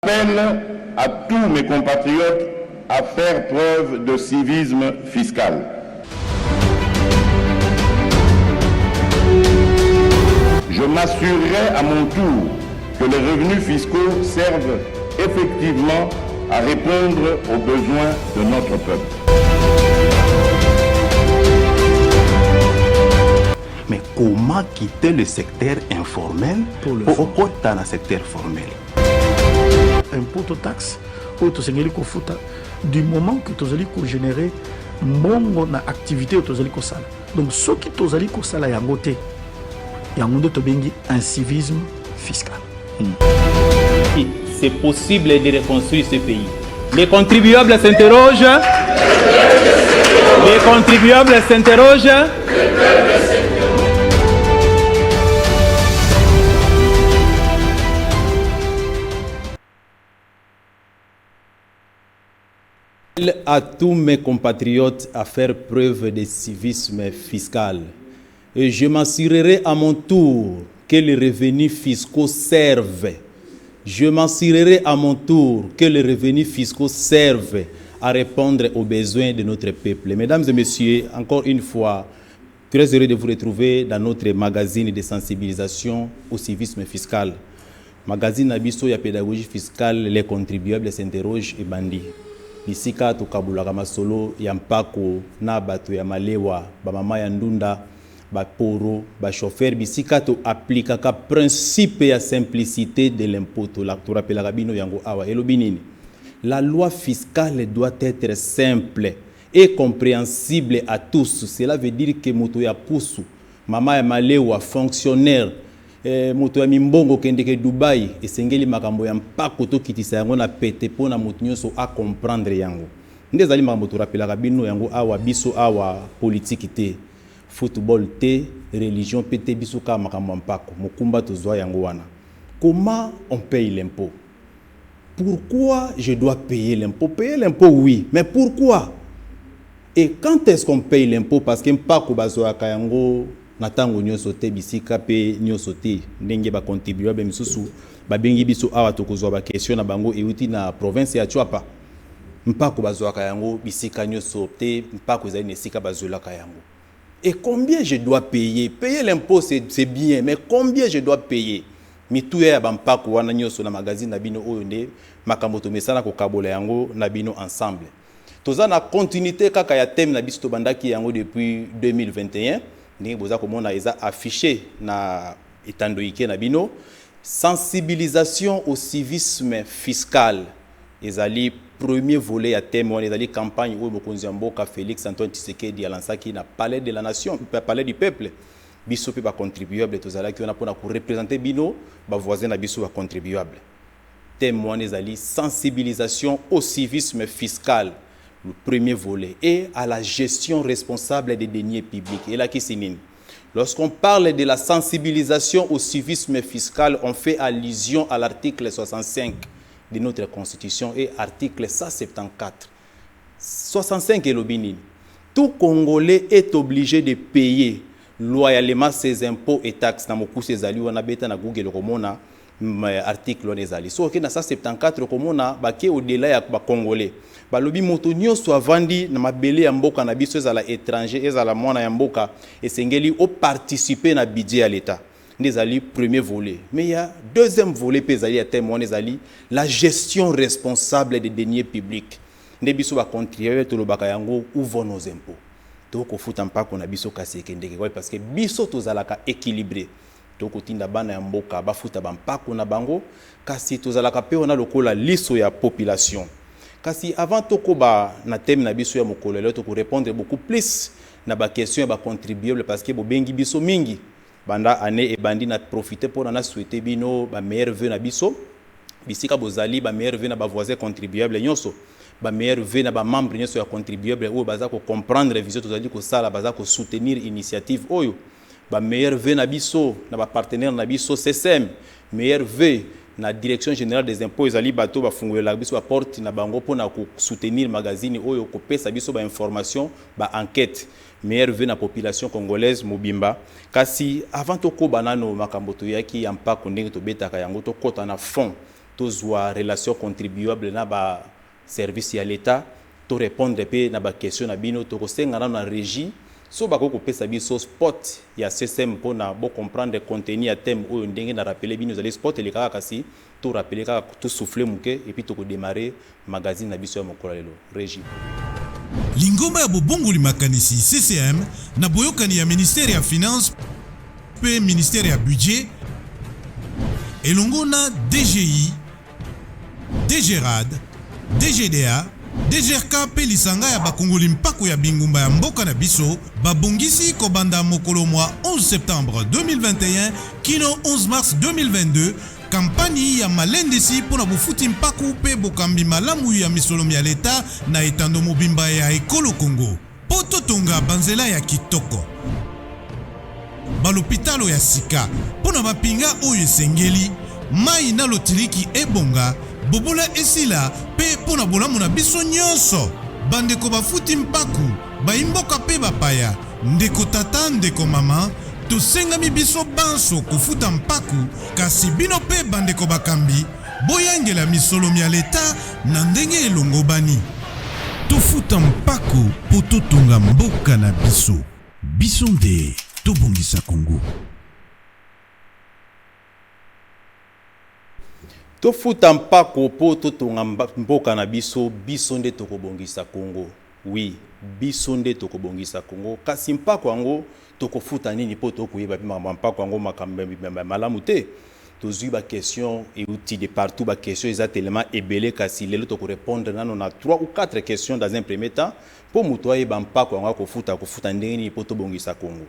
J'appelle à tous mes compatriotes à faire preuve de civisme fiscal. Je m'assurerai à mon tour que les revenus fiscaux servent effectivement à répondre aux besoins de notre peuple. Mais comment quitter le secteur informel pour dans le secteur formel? Impôt taxe ou tosengeli ko futa du moment que tozali ko générer mbongo na activité tozali ko sala. Donc ce qui tozali ko sala yango te yango ndo to bengi incivisme fiscal. C'est possible de reconstruire ce pays. Les contribuables s'interrogent. Les contribuables s'interrogent. À tous mes compatriotes à faire preuve de civisme fiscal. Et je m'assurerai à mon tour que les revenus fiscaux servent. Je m'assurerai à mon tour que les revenus fiscaux servent à répondre aux besoins de notre peuple. Mesdames et messieurs, encore une fois, très heureux de vous retrouver dans notre magazine de sensibilisation au civisme fiscal. Magazine Abisso ya pédagogie fiscale, les contribuables s'interrogent et bandits. Bisika tukabulaka masolo ya mpako na bato ya malewa ba mama ya ndunda ba poro ba chauffeur bisika to appliquer ka principe ya simplicité de l'impôt to la to rappelaka bino yango awa elobinini. La loi fiscale doit être simple et compréhensible à tous. Cela veut dire que moto ya pusu mama ya malewa fonctionnaire moto ya mimbongo kendeke Dubai esengeli makambo ya mpako to kitisa yango na pete pona moto nyonso a comprendre yango ndezali makambo to rappelaka bino yango awa biso awa politique te football te religion pete biso ka makambo mpako mokumba to zwa yango wana. Comment on paye l'impôt? Pourquoi je dois payer l'impôt? Payer l'impôt oui, mais pourquoi? Et quand est-ce qu'on paye l'impôt? Parce que mpako bazwa ka yango natango nyoso te bisika pe nyoso te ndenge ba contribuable misusu ba bengi biso awa tokozwa ba question na bango euti na province ya Chwapa mpako bazwaka yango bisika nyoso te mpako ezali nesika bazolaka yango. Et combien je dois payer? Payer l'impôt c'est bien, mais combien je dois payer? Mituya ya bampako wana nyoso na magazine na bino oyo nde makambo to mesana ko kabola yango na bino ensemble. Toza na continuité kaka ya thème na biso to bandaki yango depuis 2021. Ni boza komona eza affiché na etandoike na bino sensibilisation au civisme fiscal ezali premier volet ya thème wana ezali campagne oyo mokonzi ya mboka Félix Antoine Tshisekedi alansaki na palais de la nation palais du peuple biso pe ba contribuable tozalaki wana pona ko représenter bino ba voisins na biso ba contribuable. Thème wana ezali sensibilisation au civisme fiscal, le premier volet, et à la gestion responsable des deniers publics. Et là, qui signe. Lorsqu'on parle de la sensibilisation au civisme fiscal, on fait allusion à l'article 65 de notre Constitution et article 174. 65 et l'obinin. Tout Congolais est obligé de payer loyalement ses impôts et taxes. Dans mon coup, ces alliés, on a bêta na Google Romona article on ezali. So ok na 174 komona bake au-delà ya ba Congolais. Balobi moto nyonso avandi na mabele ya mboka na biso ezala étranger ezala mwana ya mboka esengeli o participer na budget ya l'État. Nezali premier volet. Mais il y a deuxième volet pe ezali ya thème ezali la gestion responsable des deniers publics. Nde biso ba contribuer to lobaka yango où vont nos impôts. To ko futa mpako na biso kasi ekendeke parce que biso tozalaka équilibré. Toko tinda bana ya mboka bafuta bampako na bango kasi tozalaka pe ona lokola liso ya population. Kasi avant toko ba na thème na biso ya mokolo lelo toko répondre beaucoup plus na ba question ya ba contribuable parce que bo bengi biso mingi banda année et bandi na profiter pour na souhaiter bino ba meilleur vœu na biso bisika bozali ba meilleur vœu na ba voisins contribuable nyonso ba meilleur vœu na ba membre nyonso ya contribuable oyo baza ko comprendre vision tozali ko sala baza ko soutenir initiative oyo. Ba meilleur vœu na biso na ba partenaire na biso CSM meilleur vœu na direction générale des impôts ezali bato ba fungolela biso ba porte na bango pona ko soutenir magazine oyo ko pesa biso ba information ba enquête meilleur vœu na population congolaise mobimba kasi avant to ko banano makambo to yaki ya mpako ndenge to betaka yango to kota na fond tozwa relation contribuable na ba service ya l'État to répondre pe na ba question na bino to kosenga na régie so ba ko pesa biso spot ya système pona bo comprendre contenu ya thème oyo ndenge na rappeler bino zali spot le kaka kasi to rappeler kaka to souffler muke et puis to ko démarrer magazine na biso ya mokolo lelo régie lingomba ya bobongoli makanisi CCM na boyokani ya ministère ya finance pe ministère ya budget elongo na DGI DGRAD DGDA DGRK pe lisanga ya bakongoli mpako ya bingumba ya mboka na biso babongisi kobanda mokolo mwa 11 septembre 2021 kino 11 mars 2022 kampani ya malendisi pona bufuti mpako pe bokambi malamu ya misolomi ya leta na etando mobimba ya ekolo Congo poto tonga banzela ya kitoko balopitalo ya sika pona bapinga oyo esengeli mai na lotiliki ebonga bobola esila pe pona bolamu na biso nyonso bandeko bafuti mpaku baimboka pe bapaya ndeko tata ndeko mama tosengami biso banso kofuta mpaku kasi bino pe bandeko bakambi boyangela misolomi ya leta na ndenge elongobani tofuta mpaku po totonga mboka na biso biso nde tobongisa Congo. tofuta mpako po totonga mboka na biso biso nde tokobongisa Congo. Oui, biso nde tokobongisa Congo kasi mpako yango tokofuta nini po tokoyeba mpako yango makambo malamu te tozwi ba question euti de partout ba question exactement ebele kasi lelo toko répondre nano na 3 ou 4 questions dans un premier temps po muto ayeba mpako yango kofuta ndenge nini po tobongisa Congo.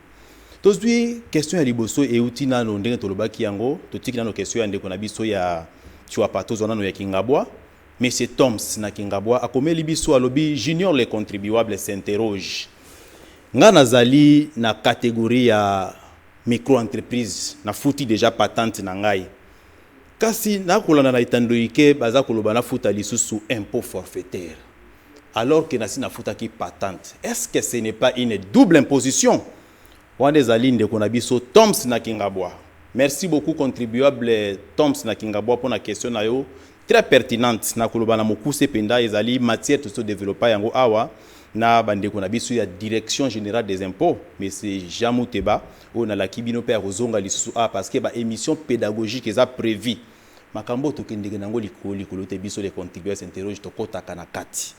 Tozwi question ya liboso euti nano ndenge tolobaki yango totiki nano question ya ndeko na biso ya Chuapato nano ya Kingabwa Monsieur Toms na Kingabwa akomeli biso alobi junior les contribuables s'interroge nga nazali na catégorie ya micro-entreprise na futi déjà patente na ngai kasi nakolanda na itandoike baza koloba na futa lisusu impôt forfaitaire alors que nasi na futa ki patente. Est-ce que ce n'est pas une double imposition? Wande zali ndeko na biso Toms na Kingabwa. Merci beaucoup contribuable Toms na Kingabwa pour la question na yo très pertinente na koloba na mokuse penda ezali matière to développer yango awa na bandeko na biso ya direction générale des impôts mais c'est Jamou Teba on a la kibino pe rozonga lisusu a parce que ba émission pédagogique eza prévu makambo to kendeke nango likolo te biso les contribuables s'interroge to kota kana kati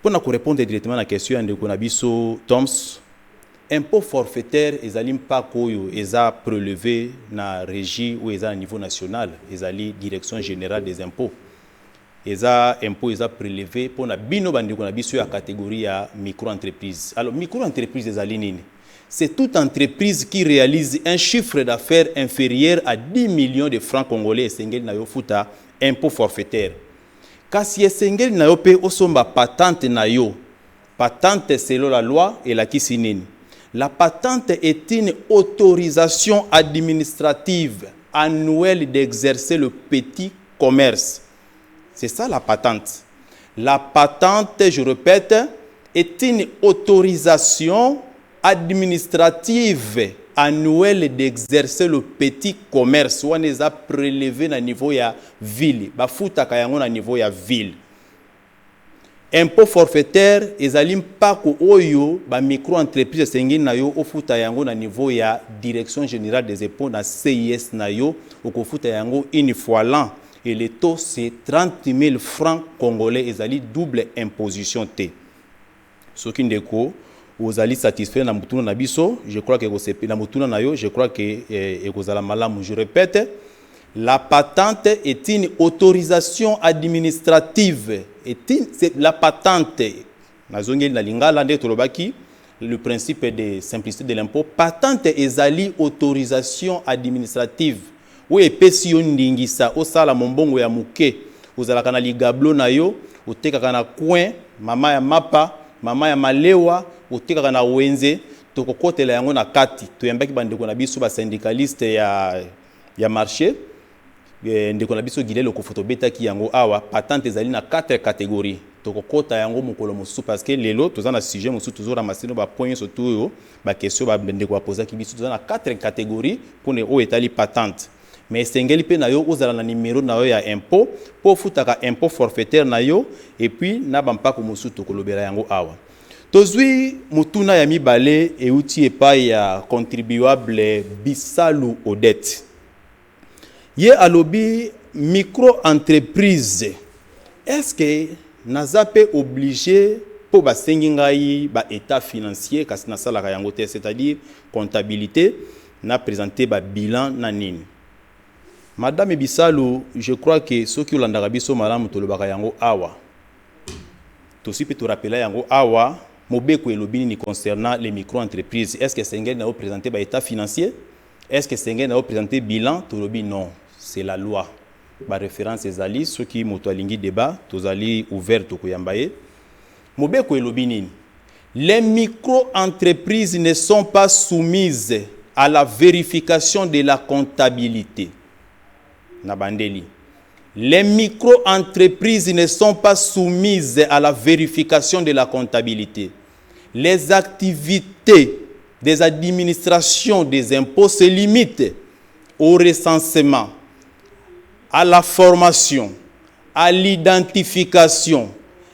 pour na ko répondre directement à la question ya ndeko na biso Toms. Impôt forfaitaire ezali mpako oyo eza prélevé na régie ou eza à niveau national ezali direction générale des impôts eza impôt eza prélevé pona bino bandeko na biso ya catégorie ya micro-entreprise. Alors micro-entreprise ezali nini? C'est toute entreprise qui réalise un chiffre d'affaires inférieur à 10 millions de francs congolais esengeli na yo futa impôt forfaitaire. Kasi esengeli na yo pe osomba patente na yo. Patente selon la loi et la kisi nini? La patente est une autorisation administrative annuelle d'exercer le petit commerce. C'est ça la patente. La patente, je répète, est une autorisation administrative annuelle d'exercer le petit commerce. On les a prélevés à niveau ya ville. Bafuta kayango na niveau ya ville. Impôt forfaitaire ezali mpako oyo ba micro-entreprise sengi na yo ofuta yango na niveau ya direction générale des impôts na CIS na yo okofuta yango une fois l'an et le taux c'est 30 000 francs congolais ezali double imposition T. Soki ndeko ozali satisfait na mutuna na biso, je crois que kosepe na mutuna na yo, je crois que ekozala malamu. Je répète, la patente est une autorisation administrative. C'est la patente. Le principe de simplicité de l'impôt. Patente ezali autorisation administrative. Oui, epesi yo ndingisa osala mombongo ya muke. Ozalaka na ligablo na yo, otekaka na coin, mama ya mapa, mama ya malewa, otekaka na wenze, tokokotela yango na kati. Toyambaki bandeko na biso ba syndicaliste ya marché. Ndeko na biso gilelo ko photobeta ki yango awa patente ezali na 4 catégories tokokota yango mokolo mosu parce que lelo tozana sujet mosu toujours ramasser ba point surtout yo ba question ba ndeko ba poser ki biso tozana 4 catégories pour ne o etali patente mais esengeli pe na yo ozala na numéro na yo ya impôt po futaka impôt forfaitaire na yo et puis na bampako mosusu tokolobela yango awa. Tozwi mutuna ya mibale euti epai ya contribuable Bisalu Odette. Ye alobi micro-entreprise. Est-ce que naza pe obligé pour basengi ngai ba état financier kasi na sala yango te, c'est-à-dire comptabilité na présenter ba bilan na nini? Madame Bisalu, je crois que ceux qui olandaka biso malamu tolobaka yango awa. Tosi pe to rappeler yango awa. Mobeko elobi ni concernant les micro-entreprises. Est-ce que Sengen n'a pas présenté par état financier? Est-ce que Sengen n'a pas présenté bilan? Tolobi non, c'est la loi. Par référence aux alliés, ceux qui motoalingi débat, tous alliés ouverts au Koyambaye. Mobeko elobi ni. Les micro-entreprises ne sont pas soumises à la vérification de la comptabilité. Nabandeli. Les micro-entreprises ne sont pas soumises à la vérification de la comptabilité. Les activités des administrations des impôts se limitent au recensement, à la formation, à l'identification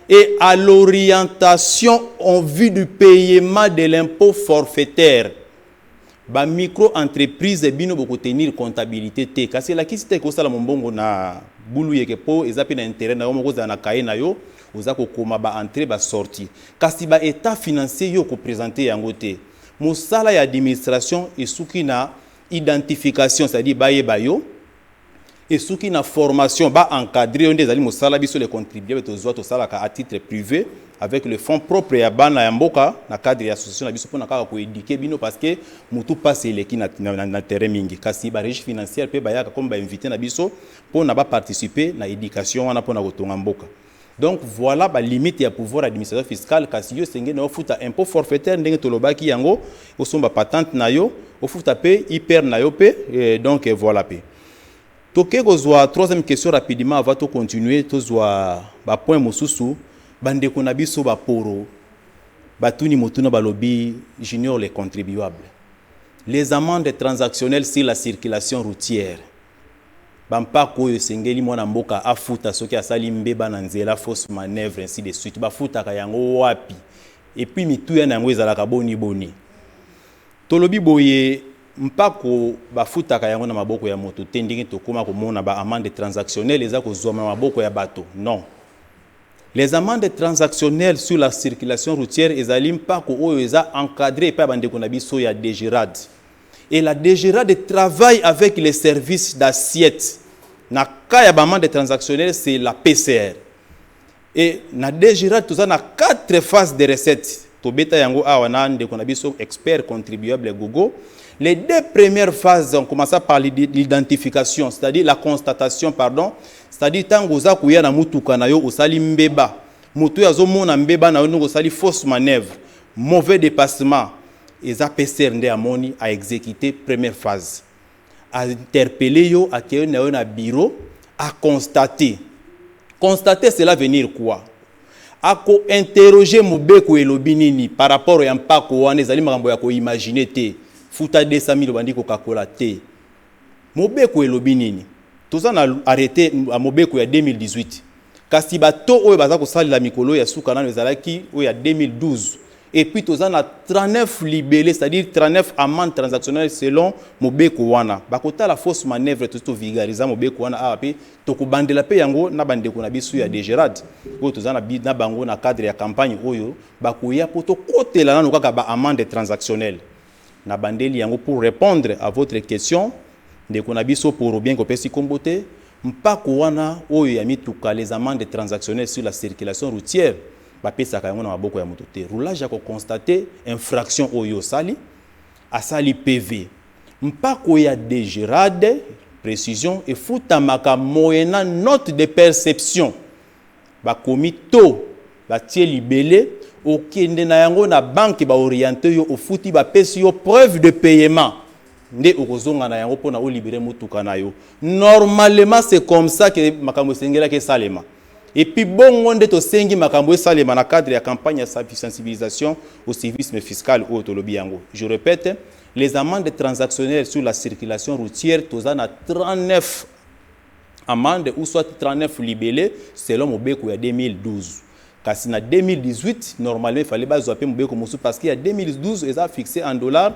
et à l'orientation en vue du paiement de l'impôt forfaitaire. Ba micro-entreprise bino boko tenir comptabilité te. Kasi la kisite ko sala mombongo na bulu yeke po ezapi na intérêt na yo moko za na kaye na yo oza ko koma ba entrée ba sortie. Kasi ba état financier yo ko présenter yango te. Mosala ya administration esuki na identification, c'est-à-dire ba yeba yo esuki na formation ba encadrer onde ezali mosala biso les contribuables to zo to sala ka à titre privé avec le fonds propre ya bana ya mboka na cadre ya association na biso pona kaka ko éduquer bino parce que mutu passe eleki na terrain mingi kasi ba régie financière pe bayaka comme ba invité na biso pona ba participer na éducation wana pona kotonga mboka. Donc voilà ba limite ya pouvoir administrateur fiscal kasi yo senge na ofuta impôt forfaitaire ndenge tolobaki yango osomba patente na yo ofuta pe hyper na yo pe donc voilà pe. Toke kozwa troisième question rapidement avant de continuer tozwa ba point mosusu. Bande konabiso ba poro batuni motuna balobi junior les contribuables. Les amendes transactionnelles sur la circulation routière. Bampa koyo sengeli mwana mboka afuta soki asali mbeba na nzela fausse manœuvre ainsi de suite. Bafuta kayango wapi. Et puis mituya na yango ezalaka boni boni. Tolobi boye mpako bafuta kayango na maboko ya moto tendingi tokoma komona ba amende transactionnelles eza kozwa na maboko ya bato. Non. Les amendes transactionnelles sur la circulation routière ezalim pas ko oza encadré par bande konabiso ya DGRAD. Et la DGRAD travaille avec les services d'assiette. Na cas ya amende transactionnelle c'est la PCR. Et na DGRAD tout ça na 4 phases de recettes. To beta yango awana nde konabiso expert contribuable Google. Les 2 premières phases on commence par l'identification, c'est-à-dire la constatation pardon. C'est-à-dire tango za kuya na mutuka na yo osali mbeba mutu ya zo mona mbeba na yo ngo sali fausse manœuvre mauvais dépassement eza PCR nde amoni a exécuter première phase a interpeller yo a ke na yo na bureau a constater cela venir quoi a ko interroger mobeko elobi nini par rapport ya mpako wana ezali makambo ya ko imaginer te futa 200 000 bandi ko kakola te mobeko elobi nini. Tout ça a arrêté à Mobeko il y a 2018. Kasi bato oyo baza ko sali la mikolo ya suka na ezalaki il y a 2012. Et puis tout ça a 39 libellés, c'est-à-dire 39 amendes transactionnelles selon Mobeko wana. Bakota la fausse manœuvre tout vulgariser Mobeko wana api to ko bandela pe yango na bandeko na bisu ya DGRAD. Oyo tout ça na bango na cadre ya campagne oyo bakoya poto kotela na kaka ba amende transactionnelle. Na bandeli yango pour répondre à votre question. De konabiso pour bien ko pesi kombote mpako wana oyo ya mituka les amendes transactionnelles sur la circulation routière ba pesa ka yango na maboko ya moto te roulage ya ko constater infraction oyo sali asali PV mpako ya DGRAD précision et futamaka moyena note de perception ba komito ba tie libellé okende na yango na banque ba orienter yo ofuti ba pesi yo preuve de paiement. Normalement, c'est comme ça que makambo sengela ke salema. Et puis bon on to sengi makambo salema na cadre de la campagne de sensibilisation au civisme fiscal au tolobi yango. Je répète, Les amendes transactionnelles sur la circulation routière, tous en a 39 amendes ou soit 39 libellés selon Mobeko il y a 2012. Car si en 2018, normalement, il fallait pas Mobeko parce qu'il y a 2012, ils ont fixé en dollars.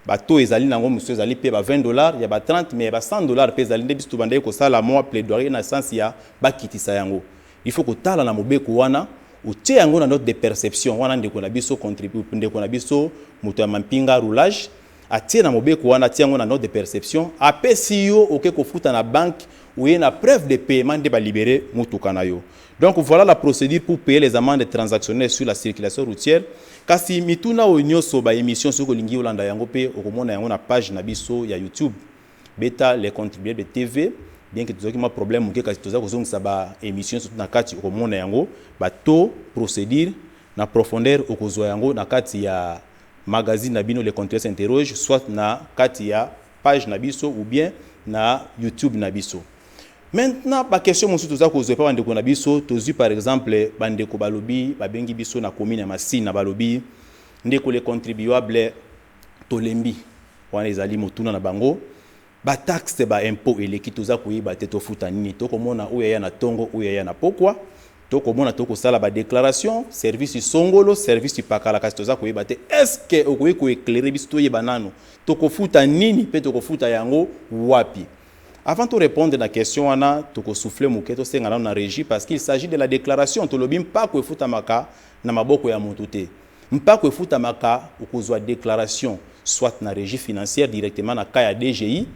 Bateau ils allaient nango monsieur allait payer $20, il y a 30 mais il y a $100 payer allaient biso bande ko sala moi plaidoyer na sens ya bakitisa yango. Il faut que tala na Mobeko wana ou tie yango na note de perception wana ndeko na biso contribue ndeko na biso moto ya mampinga roulage. Atie na Mobeko wana tie yango na note de perception apesi yo oke kofuta na banque ou y a une preuve de paiement de libérer mutuka na yo. Donc voilà la procédure pour payer les amendes transactionnelles sur la circulation routière. Kasi mituna onyo so ba émission sur kolingi olanda yango pe okomona yango na page na biso ya YouTube beta les contribuables de TV bien que tozoki ma problème muke kasi toza kozongisa ba émission sur na kati okomona yango ba to procédure na profondeur okozwa yango na kati ya magazine na bino les contribuables s'interroge soit na kati ya page na biso ou bien na YouTube na biso. Maintenant, la question que je vous pose, par exemple, bandeko balobi, babengi biso na commune ya Masina balobi, ndeko les contribuables tolembi, wana ezali motuna na bango, ba taxe ba impôt eleki toza koyiba te tofuta nini, tokomona oyo ya na tongo, oyo ya na pokwa, tokomona tokosala ba déclaration, service songolo, service pakala kasi toza koyiba te. Est-ce que okoyi ko éclairer biso toyeba nano, tokofuta nini pe tokofuta yango wapi? Avant de répondre à la question, on a tout soufflé mouketo c'est ngana na régie parce qu'il s'agit de la déclaration. To lobim pas ko futa maka na maboko ya motote. Mpa ko futa maka okozwa déclaration soit na régie financière directement na kaya DGI,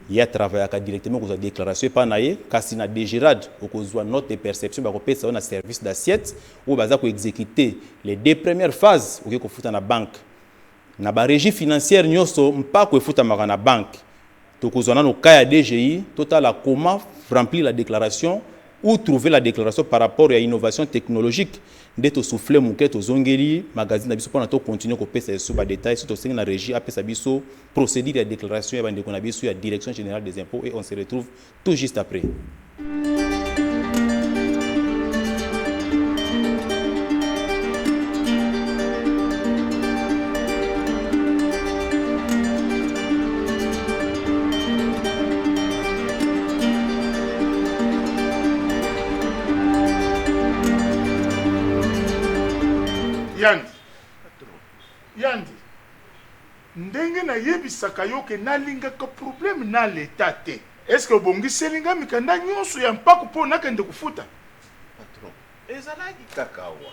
il y a travaillé directement okozwa déclaration pas naie kasi na DGRAD okozwa note de perception ba ko pesa na service d'assiette ou baza ko exécuter les deux premières phases ko futa na banque. Na ba régie financière nyoso mpa ko futa maka na banque. Donc, nous avons cas DGI, total à comment remplir la déclaration ou trouver la déclaration par rapport à l'innovation technologique. Dès que souffler mon quête aux ongeli, magazine d'abisso pour nous continuer à passer sur les détails, sur la régie, après abisso, procédure à déclaration, et on a sur la direction générale des impôts et on se retrouve tout juste après. Yandi ndenge na yebisaka yo ke nalingaka problème na l'état te. Est-ce que bongiselinga mikanda nyonso ya mpako po nakende kufuta? Patron, ezalaki kakawa.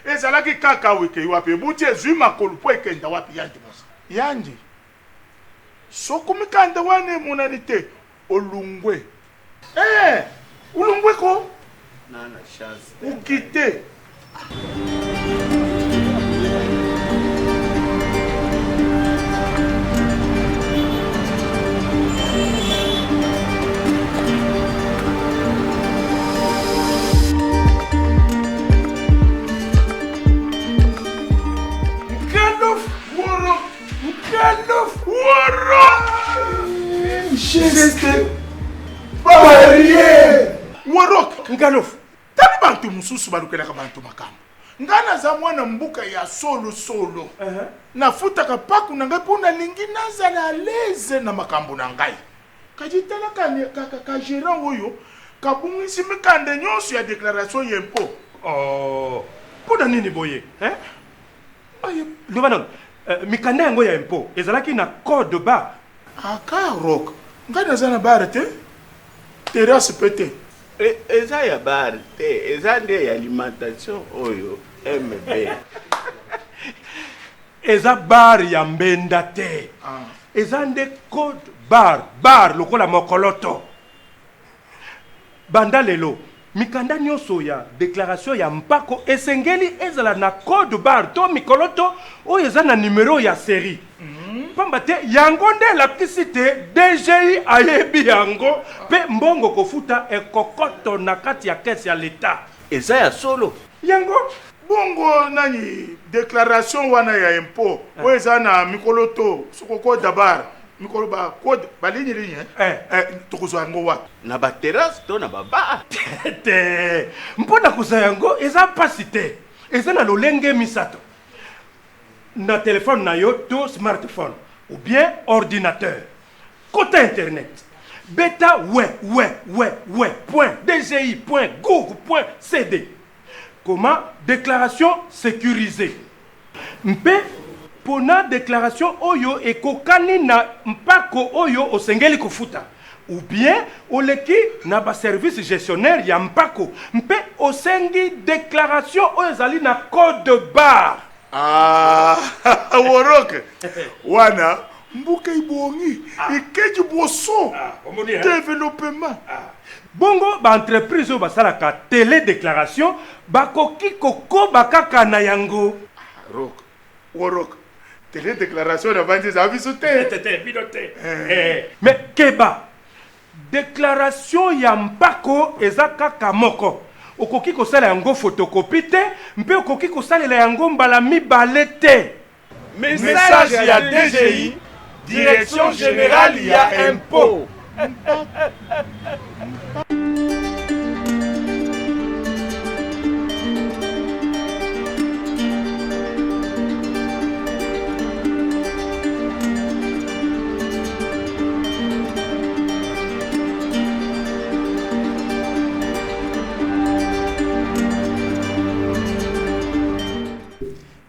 Ezalaki kakawa ke wapi buti ezwi makolo po ekenda wapi yandi mosa. Yandi. Soko mikanda wane monanite olungwe. Ulungwe ko? Nana chance. Ukite. Warok ngalof tani bantu mususu balukelaka bantu makambo ngana za mwana mbuka ya solo nafutaka paku na ngai pona lingi nazala leze na makambo na ngai kajitala ka gérant oyo kabungisi mikande nyonso ya déclaration yempo pona nini boye Lovanon mikande yango ya impôt ezalaki na code barre akarok ngana za na barre te terrasse pété eza ya bar te eza nde ya alimentation oyo MB eza bar ya mbenda te eza nde code bar lokola mokoloto banda lelo mikanda nyonso ya déclaration ya mpako esengeli ezala na code bar to mikoloto oyo eza na numéro ya série pamba te yango nde lapisi te DGI ayebi yango pe mbongo kofuta ekokoto na kati ya kesi ya l'État eza ya solo yango bongo nani déclaration wana ya impôt oyo eza na mikoloto sokoko dabar mikolo ba code balinyi tokozwa yango wapi na ba terrasse to na ba bar te mpona kuza yango eza pasi te eza na lolenge misato na téléphone na yo to smartphone ou bien ordinateur. Côté internet, beta .dgi.gouv.cd. Comment déclaration sécurisée. Mpe pona déclaration oyo ekokani na mpako oyo osengeli kofuta. Ou bien oleki na ba service gestionnaire ya mpako. Mpe osengi déclaration oyo ezali na code barre. Worok wana mbuka ibongi ikeji boso développement. Bongo ba entreprise oyo basalaka télédéclaration bakoki kokoba kaka na yango. Worok télédéclaration na bandi za biso te. Mais keba déclaration ya mpako eza kaka moko. Okoki kosala yango photocopie te, mpe okoki kosalela yango mbala mibale te. Message ya DGI, Direction Générale ya Impôt.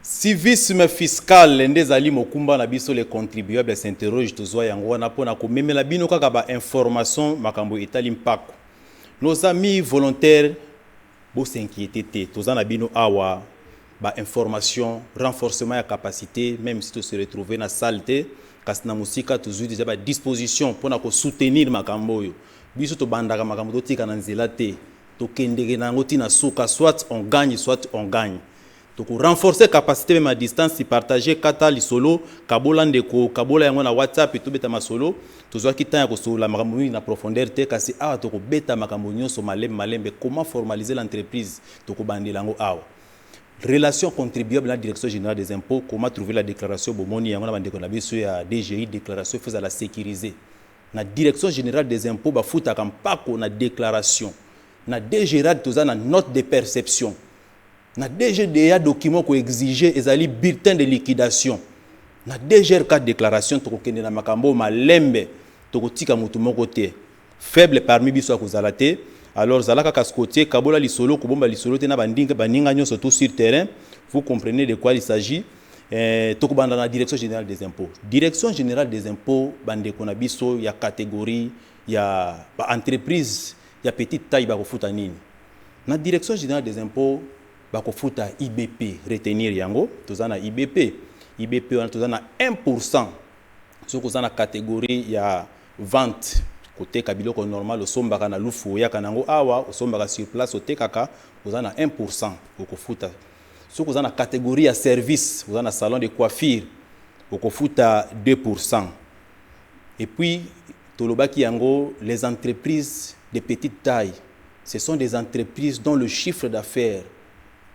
Civisme fiscal ndezali mokumba na biso les contribuables s'interroge tozwa yango wana pona ko memela bino kaka ba information makambo etali mpako. Nos amis volontaires bo s'inquiéter te tozana bino awa ba information renforcement ya capacité même si tu se retrouver na salle te kasi na musika tozwi déjà ba disposition pona ko soutenir makambo yo. Biso to bandaka makambo to tika na nzela te to kendeke nango tina suka soit on gagne soit on gagne. Donc renforcer capacité même à distance si partager kata lisolo kabola ndeko kabola yango na WhatsApp et tout beta masolo tozwa kitanya ko so la makambo na profondeur te kasi awa to ko beta makambo nyonso malembe comment formaliser l'entreprise to ko bandela yango awa relation contribuable à la direction générale des impôts comment trouver la déclaration bomoni yango na bandeko na biso ya DGI déclaration faisait la sécuriser na direction générale des impôts ba futa kampako na déclaration na DGRAD tozana note de perception. Na DGDA document ko exiger ezali bulletin de liquidation. Na DGRK déclaration to kokende na makambo malembe to kotika mutu moko te. Faible parmi biso akozala te. Alors zalaka kaskotier kabola lisolo ko bomba lisolo te na baninga nyonso tout sur terrain. Vous comprenez de quoi il s'agit. To ko banda na direction générale des impôts. Direction générale des impôts bande ko na biso ya catégorie ya ba entreprise ya petite taille ba ko futa nini. Na direction générale des impôts bakofuta IBP retenir yango tozana IBP wana tozana 1% soko zana catégorie ya vente côté kabiloko normal osombaka na lufu ya kanango awa osombaka sur place otekaka ozana 1% okofuta soko zana catégorie ya service ozana salon de coiffure okofuta 2%. Et puis tolobaki yango les entreprises de petite taille ce sont des entreprises dont le chiffre d'affaires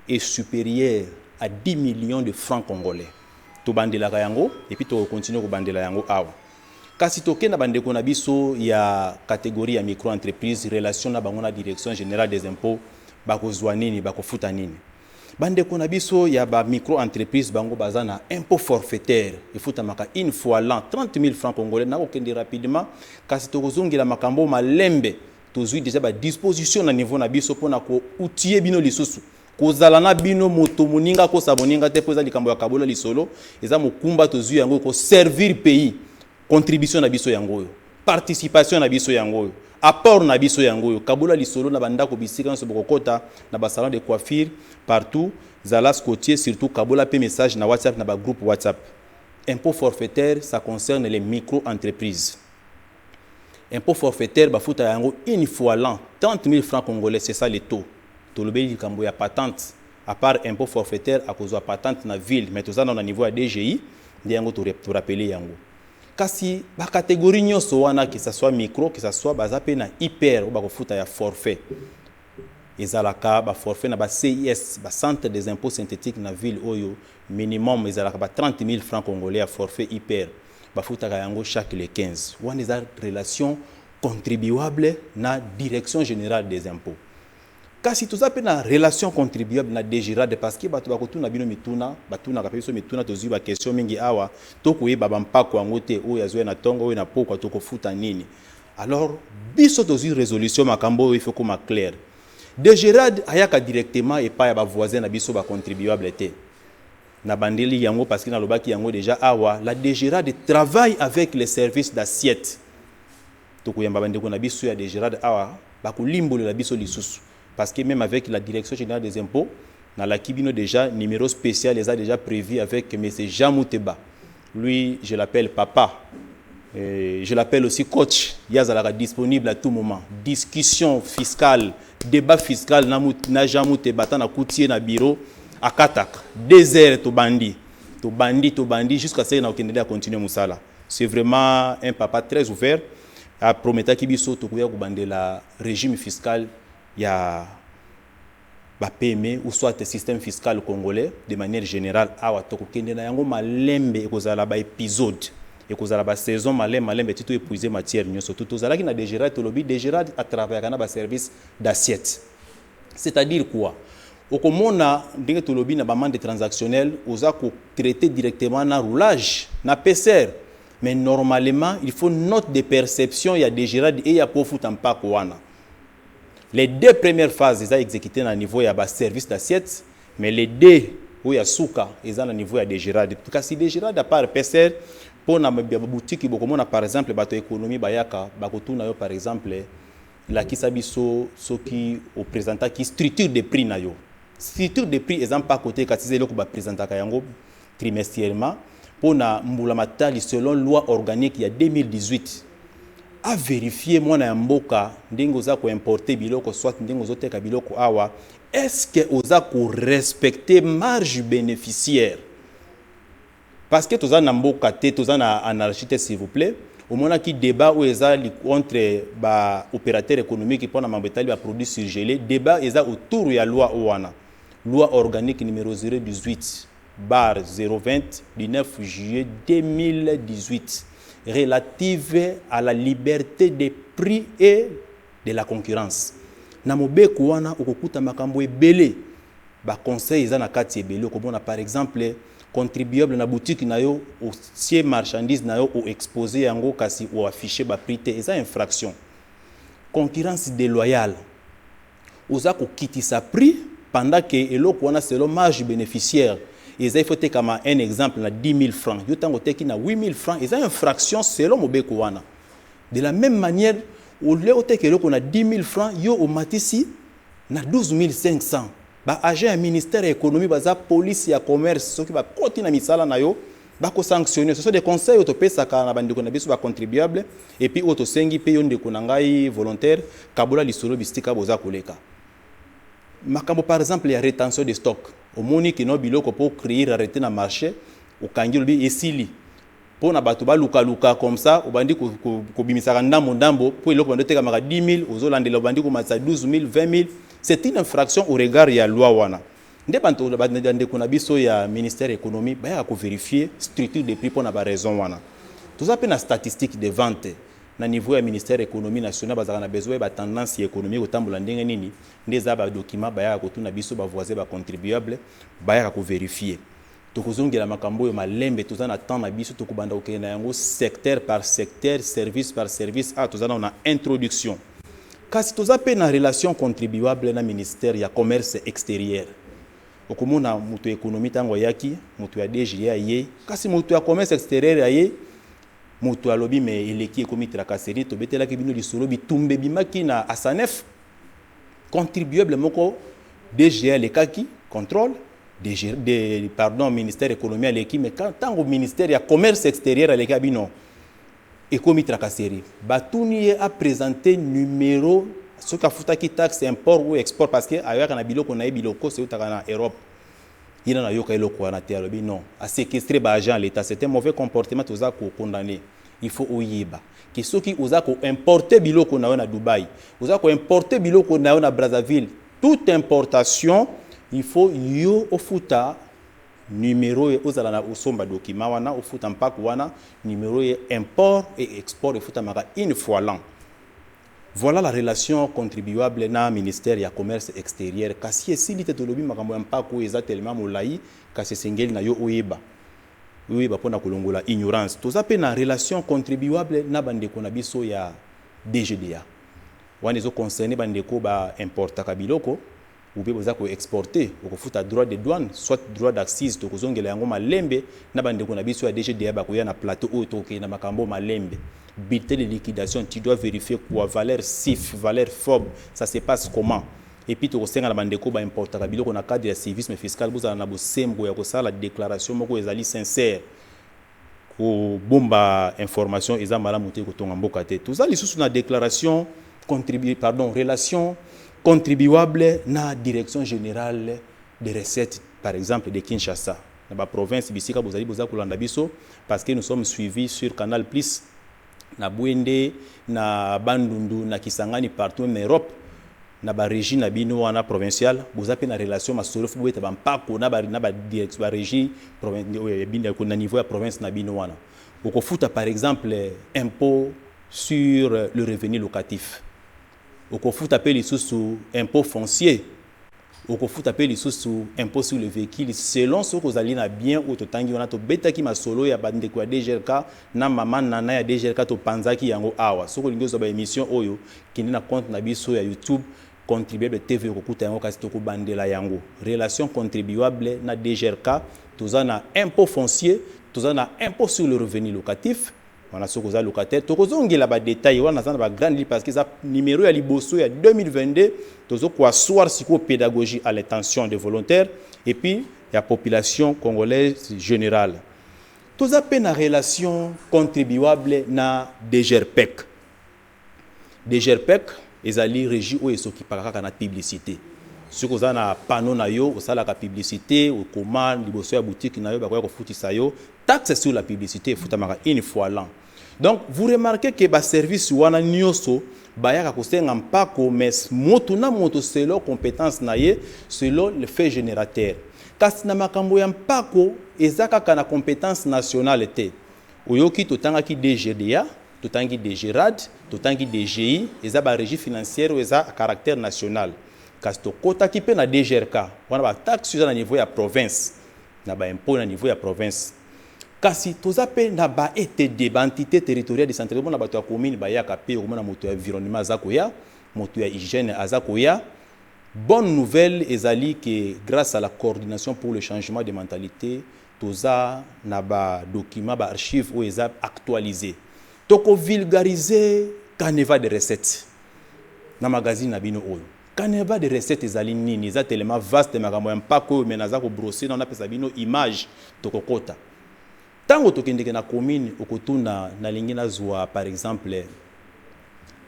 est supérieur à 10 millions de francs congolais. To bandela yango et puis to continue ko bandela yango awa. Kasi toke na bandeko na biso ya catégorie ya micro entreprise relation na bango na direction générale des impôts bakozwa nini bakofuta nini. Bandeko na biso ya ba micro entreprise bango bazana impôt forfaitaire ifuta maka une fois l'an 30 000 francs congolais na kokende rapidement kasi to kozongela makambo malembe tozui déjà ba disposition na niveau na biso pona ko outiller bino lisusu. Kozala na bino moto moninga ko saboninga te poza likambo ya kabola lisolo eza mokumba tozui yango ko servir pays contribution na biso yango yo participation na biso yango yo apport na biso yango yo kabola lisolo na bandako bisika nso bokota na ba salon de coiffure partout zala scotier surtout kabola pe message na WhatsApp na ba groupe WhatsApp. Impôt forfaitaire ça concerne les micro entreprises. Impôt forfaitaire ba futa yango une fois l'an 30 000 francs congolais c'est ça le taux. Tolobeli likambo ya patente à part impôt forfaitaire à cause de patente na ville mais tout ça dans le niveau à DGI ndiango to rappeler yango kasi ba catégorie nyonso wana que ça soit micro que ça soit bazape na hyper ou ba kofuta ya forfait ezalaka ba forfait na ba CIS ba centre des impôts synthétiques na ville oyo minimum ezalaka ba 30 000 francs congolais à forfait hyper ba futa yango chaque les 15 wana eza relation contribuable na direction générale des impôts. kasi toza pe na relation contribuable na DGRAD parce que bato bakotuna bino mituna batuna ka peso mituna tozwi ba question mingi awa tokoyeba bampako yango te oyo azwi na tongo oyo na pokwa tokofuta nini. Alors biso tozwi résolution makambo oyo il faut koma clair. DGRAD ayaka directement epai ya bavoisin na biso bacontribuable te na bandeli yango parce que na lobaki yango déjà awa la DGRAD travaille avec les services d'assiette tokoyamba bandeko na biso ya DGRAD awa bakolimbolela biso lisusu parce que même avec la direction générale des impôts dans la Kibino déjà numéro spécial les a déjà prévu avec M. Jean Mouteba. Lui je l'appelle papa. Je l'appelle aussi coach. Yazala disponible à tout moment. Discussion fiscale, débat fiscal na Jean Mouteba na koutier na bureau à Katak. Désert to bandi jusqu'à ce qu'on à continuer musala. C'est vraiment un papa très ouvert. A promettre kibiso to kuya kubande la régime fiscal ya ba PME ou soit le système fiscal congolais de manière générale awa to kokende na yango malembe ekozala ba épisode ekozala ba saison malembe tito épuiser matière nyoso tout ozala ki na DGRAD to lobby DGRAD à travers kana ba service d'assiette. C'est-à-dire quoi? Okomona ndenge to lobby na ba mandat transactionnel oza ko traiter directement na roulage na PCR. Mais normalement, il faut note de perception, il y a des DGRAD et il y a pour foutre en pas wana. Les deux premières phases, ils ont exécuté à niveau il y a service d'assiette, mais les deux où il y a souka, ils ont à niveau il y a des DGRAD. En tout cas, si DGRAD à part PCR, pour na boutique qui beaucoup par exemple bateau économie bayaka, bakotu na yo par exemple la qui sabiso ce qui au présentant qui structure des prix na yo. Structure des prix exemple pas côté katize le ko ba présenter kayango trimestriellement. Pour na mbulamatali selon loi organique il y a 2018 à vérifier moi na mboka ndingo za ko importer biloko soit ndingo zoteka biloko awa est-ce que oza ko respecter marge bénéficiaire parce que toza na mboka te toza na anarchie s'il vous plaît au moment qui débat où eza contre ba opérateur économique pour na mambetali ba produits surgelés débat eza autour ya loi owana loi organique numéro 018 bar 020 du 9 juillet 2018 relative à la liberté des prix et de la concurrence. Na mobeko wana okokuta makambo ebele ba conseil eza na kati ebele komona par exemple contribuable na boutique na yo au sie marchandise na yo au exposer yango kasi ou afficher ba prix te eza infraction. Concurrence déloyale. Oza ko kitisa prix pendant que eloko wana selon marge bénéficiaire. Il faut être comme un exemple, 10 000 francs. Il y a 8 000 francs. Il y a une fraction selon Mobeko wana. De la même manière, au lieu de a 10 000 francs, il y a au Matissi, 12 500. Agent ministère de l'économie, la police, le commerce, ceux qui vont continuer à misala na yo, bako sanctionner. Ce sont des conseils auto pesa kana bandi kona biso ba contribuable et puis auto sengi pe yonde konangai volontaire kabola lisolo bistika boza koleka. Makambo par exemple la rétention de stock. Au monique no biloko pour créer arrêter na marché au kangilo esili. Pour na bato ba luka comme ça au bandi ko bimisaka ndambo pour eloko bandi teka maka 10 000 aux Hollandais bandi ko matsa 12 000 20 000 c'est une infraction au regard ya loi wana. Nde banto bandi ko na biso ya ministère économie ba ya ko vérifier structure des prix pour na ba raison wana. Tout ça pe na statistique de vente na niveau ya ministère économie nationale bazaka na besoin ba tendance économique otambola ndenge nini ndeza ba document ba ya ko tuna biso ba voisin ba contribuable ba ya ko vérifier tokozongela makambo yo malembe toza na temps na biso tokubanda okena yango secteur par secteur service par service toza na introduction kasi toza pe na relation contribuable na ministère ya commerce extérieur okomona mutu économie tango yaki mutu ya DGA ye kasi mutu ya commerce extérieur ye mutu alobi me eleki ekomi trakaseri to betela ke bino lisolo bitumbe bimaki na asanef contribuable moko DGA lekaki contrôle pardon ministère économie aleki mais quand tango ministère ya commerce extérieur aleki bino ekomi trakaseri batuni a présenter numéro ce ka futaki taxe import ou export parce que ayaka na biloko na biloko c'est utaka na Europe il na yoka eloko wana te alobi non a séquestrer ba agent l'état c'est un mauvais comportement toza ko condamner il faut oyiba que ceux qui oza ko importer biloko na Dubaï oza ko importer biloko na Brazzaville toute importation il faut yo ofuta numéro ozala na osomba document wana ofuta mpaka wana numéro import et export ofuta maka une fois l'an Voilà la relation contribuable na ministère ya commerce extérieur. Kasi esili te tolobi makambo ya mpako eza tellement molai kasi sengeli na yo oyeba. Oyeba pona kolongola ignorance. Toza pe na relation contribuable na bandeko na biso ya DGDA. Wana ezo concerné bandeko ba importaka biloko ou bien boza ko exporter okofuta droit de douane soit droit d'accise to kozongela yango malembe na bandeko na biso ya DGDA ba koya na plateau oyo to na makambo malembe. Bulletin de liquidation, tu dois vérifier quoi, valeur CIF, valeur FOB, ça se passe comment. Et puis tu as la bandeko ba importa kabilo qu'on a cadre de service fiscal, vous avez na sembo ya ko la déclaration moko ezali sincère. Ko bomba information eza mala monté ko tonga mboka te. Tout ça lisusu na déclaration relation contribuable na direction générale des recettes par exemple de Kinshasa. Na ba province bisika bozali boza kolanda biso parce que nous sommes suivis sur Canal Plus. Na Bwende, na Bandundu, na Kisangani partout en Europe, na ba régie na bino wana provincial, vous avez une relation ma solo fu beta bampako na ba direct ba régie provincial na niveau ya province na bino wana. Oko futa par exemple impôt sur le revenu locatif. Oko futa pe lisusu impôt foncier. Okofuta pe lisusu impôt sur le véhicule selon ce que vous allez na bien ou to tangi wana to betaki masolo ya bandeko ya DGRK na mama nana ya DGRK to panzaki yango awa soko lingi zo ba émission oyo kindi na compte na biso ya YouTube contribuable TV okokuta yango kasi to ko bandela yango relation contribuable na DGRK toza na impôt foncier toza na impôt sur le revenu locatif wana soko za locataire tokozongela ba détail wana za ba grande parce que ça numéro ya liboso ya 2022 tozo kwa soir siko pédagogie à l'intention des volontaires et puis la population congolaise générale toza pe na relation contribuable na DGRPEC ezali régie o esoki pakaka na publicité soko za na panneau na yo osala ka publicité o commande liboso ya boutique na yo ba ko futisa yo taxe sur la publicité futamaka une fois l'an. Donc vous remarquez que ba service wana nyoso bayaka kosenga mpako mais moto na moto selon compétence na ye selon le fait générateur. Kasi na makambo ya mpako ezaka kana compétence nationale te. Oyoki totanga ki DGDA, totangi DGRAD, totangi DGI, eza ba régie financière ou eza à caractère national. Kasi to kota ki pe na DGRK, wana ba taxe na niveau ya province, na ba impôt na niveau ya province. Kasi toza pe na ba ETD, ba entité territoriale décentralisée na bato ya commune ba yaka pe na moto ya environnement azakoya, moto ya hygiène azakoya. Bonne nouvelle ezali que grâce à la coordination pour le changement de mentalité, toza na ba document ba archive ou eza actualisé. Toko vulgariser canevas de recettes. Na magazine na bino oyo. Canevas de recettes ezali nini, eza tellement vaste makambo ya mpako menaza ko brosser na pesa bino image toko kota. Tango tokendeke na commune okotuna na lingi na zwa par exemple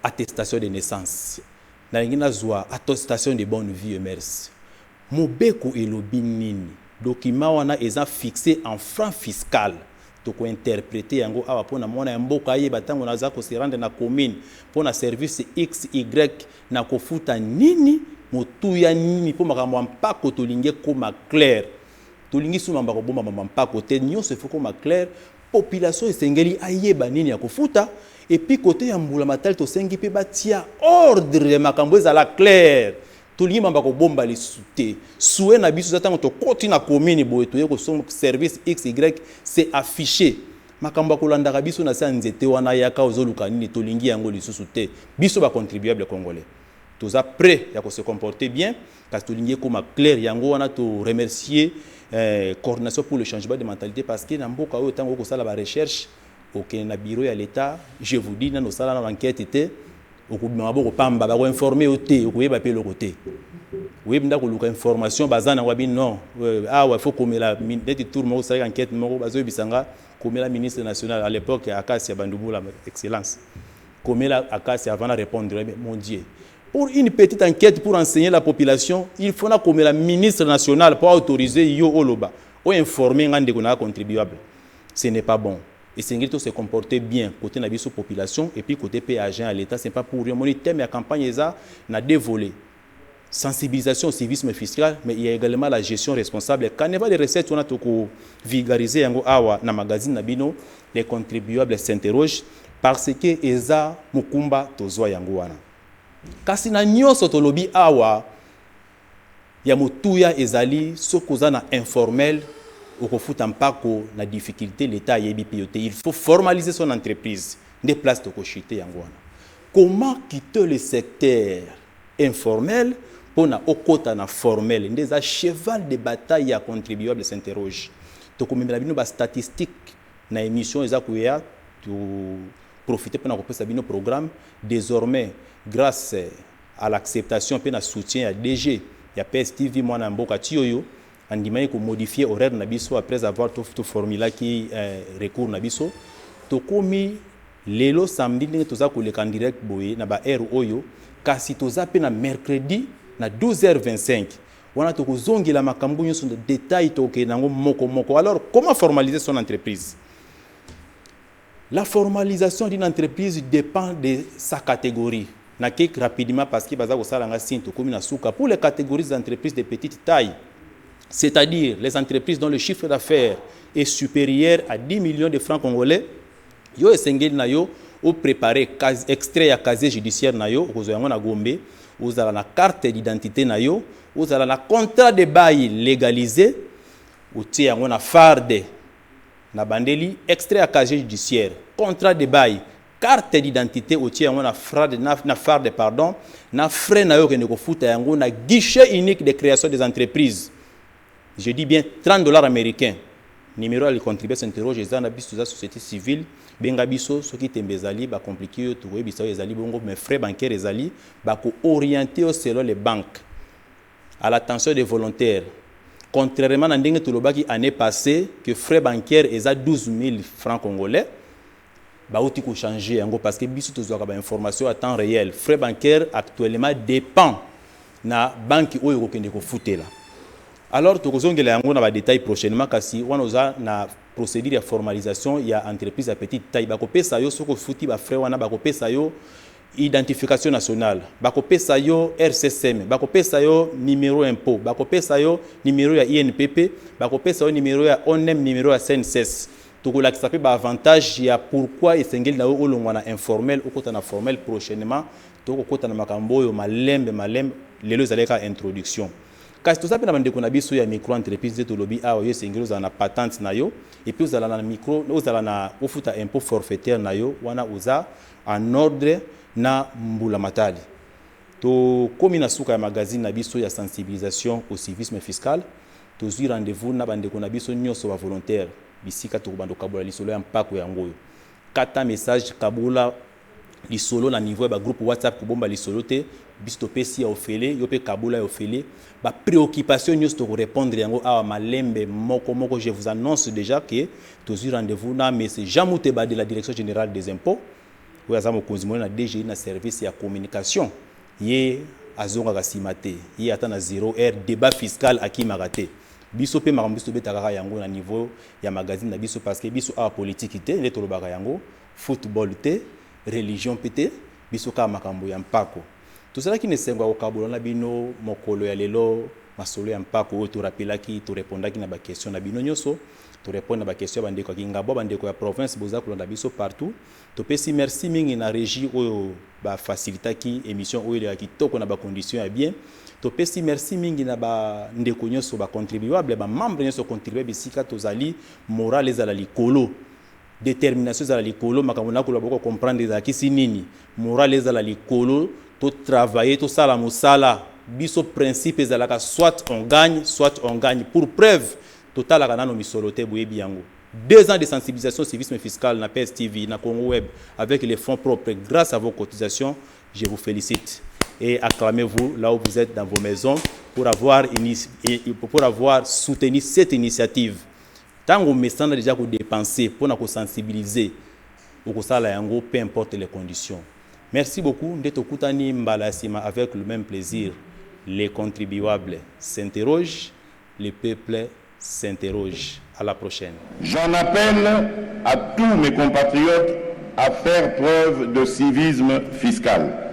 attestation de naissance. Na lingi na zwa attestation de bonne vie et merci. Mobeko elobi nini. Document wana eza fixé en francs fiscal. Toko interpréter yango awa pona mona ya mboka yeba tango naza ko se rendre na commune pona service XY na kofuta nini motuya nini po makambo mpako tolinge koma clair. Tolingi suma mbako bomba mpako te nyonso faut koma clair population esengeli ayeba nini ya kofuta et puis côté ya mbula matali to sengi pe batia ordre makambo ezala clair. Tolingi mbako bomba li sute soué na biso zatango to koti na commune boye to yeko son service XY c'est affiché makambo kolanda biso na sa nzete wana yaka ozoluka nini tolingi yango lisusu te biso ba contribuable congolais toza prêt ya ko se comporter bien parce que tolingi koma clair yango wana to remercier coordination pour le changement de mentalité parce que na mboka oyo tango ko sala ba recherche aucun na bureau ya l'état je vous dis na no sala na enquête était okubima boko pamba ba ko informer oté okuyeba pe lokoté oui nda ko luka information bazana wabi non wa faut komela minute tour mo sala enquête mo bazo bisanga komela ministre national à l'époque Akasia Bandubula excellence komela Akasia avant de répondre mon Dieu. Pour une petite enquête pour enseigner la population, il faut que la ministre nationale pour autoriser yo oloba ou informer ngande ko na contribuable. Ce n'est pas bon. Et c'est qu'il se comporter bien côté na biso population et puis côté agent à l'état, c'est pas pour rien. Mon thème la campagne eza na deux volets. Sensibilisation au civisme fiscal, mais il y a également la gestion responsable. Quand il y a des recettes, on a tout vulgariser yango awa na magazine na bino, les contribuables s'interrogent parce que eza mukumba tozwa yango wana. kasi na nyonso tolobi awa ya motuya ezali sokoza na informel okofuta mpako na difficulté l'état yebi piyote. Il faut formaliser son entreprise des places de kochite yango wana. Comment quitter le secteur informel pour na okota na formel ndeza cheval de bataille ya contribuable s'interroge. Tokomemela bino ba statistique na émission eza kuya to profiter pour na kopesa bino programme désormais grâce à l'acceptation pe na soutien à DG ya PSTV mwana mboka tioyo andimai ko modifier horaire na biso après avoir tout formula qui recours na biso tokomi lelo samedi ndenge toza koleka en direct boye na ba heure oyo kasi toza pe na mercredi na 12h25 wana tokozongela makambo nyonso de détail toke nango moko. Alors comment formaliser son entreprise? La formalisation d'une entreprise dépend de sa catégorie. Na kek rapidement parce que baza ko sala nga sinto komi na suka pour les catégories d'entreprises de petite taille, c'est-à-dire les entreprises dont le chiffre d'affaires est supérieur à 10 millions de francs congolais. Yo esengeli na yo o préparer extrait ya casier judiciaire na yo okozo yango na Gombe, ozala na carte d'identité na yo, ozala na contrat de bail légalisé, otie yango na farde na bandeli, extrait ya casier judiciaire, contrat de bail, carte d'identité otie yango na farde pardon, na frais na yo kende kofuta yango na guichet unique de création des entreprises. Je dis bien $30 américains. Numéro à contribuer s'interroge les anabis de la société civile benga biso soki tembezali ba compliqué yo to webisa ezali bongo mais frais bancaires ezali ba ko orienter selon les banques à l'attention des volontaires. Contrairement à ndenge tolobaki année passée que frais bancaires eza 12 000 francs congolais ba outi ko changer yango parce que biso tozwaka ba information à temps réel. Frais bancaires actuellement dépend na banque oyo ko kende ko futela. Alors, tu as des détails prochainement kasi on a na procédure de formalisation il y a entreprise à petite taille bakopé ça yo soko futi ba frère wana bakopé ça yo identification nationale bakopé ça yo RCSM bakopé ça yo numéro impôt bakopé ça yo numéro ya INPP bakopé ça yo numéro ya ONEM numéro ya CNSS tokola ki sape ba avantage ya pourquoi esengeli na yo olongwa na informel okota na formel prochainement tokokota na makambo yo malembe lelo zaleka introduction. Kasi tout ça na bandeko na biso ya micro entreprise de lobby a yo sengelo za na patente na yo et puis uzala na micro uzala na ofuta impôt forfaitaire na yo wana uza en ordre na mbula matali to komi na suka ya magazine na biso ya sensibilisation au civisme fiscal to zui rendez-vous na bandeko na biso nyonso ba volontaire bisika to bando kabula lisolo ya mpako ya ngoyo kata message kabula lisolo na niveau ba groupe WhatsApp kubomba lisolo te bisto pesi ya ofele yo pe kabula ya ofele ba préoccupation nyos to répondre yango a malembe moko je vous annonce déjà que tous rendez-vous na monsieur Jean Mouteba de la direction générale des impôts ou azamo konzimo na DG na service ya communication ye azonga kasimate ye ata na 0h débat fiscal akimagate biso pe makambo biso betaka yango na niveau ya magazine na biso parce que biso a politique te le tolobaka yango football te religion pété biso ka makambo ya mpako tout cela qui ne sengwa okabolo na bino mokolo ya lelo masolo ya mpako to rapelaki to répondaki na ba question na bino nyoso to répondre na ba question ya bandeko kingabo bandeko ya province boza kolanda biso partout to pesi merci mingi na régie oyo ba facilitaki émission oyo ya kitoko na ba conditions ya bien to pesi merci mingi na ba ndeko nyoso ba contribuable ba membre nyoso contribuer bisika tozali moral ezala likolo détermination ezala likolo makambo na kola boko comprendre ezala kisi nini moral ezala likolo to travailler to sala mosala biso principe ezalaka soit on gagne pour preuve totalaka nano misolote boyebi yango 2 ans de sensibilisation civisme fiscal na PSTV na Congo Web avec les fonds propres grâce à vos cotisations je vous félicite et acclamez-vous là où vous êtes dans vos maisons pour avoir soutenu cette initiative. Tango mesana déjà ko dépenser pour na ko sensibiliser au sala yango peu importe les conditions. Merci beaucoup d'être kutani mbala sima avec le même plaisir. Les contribuables s'interrogent, le peuple s'interroge. À la prochaine. J'en appelle à tous mes compatriotes à faire preuve de civisme fiscal.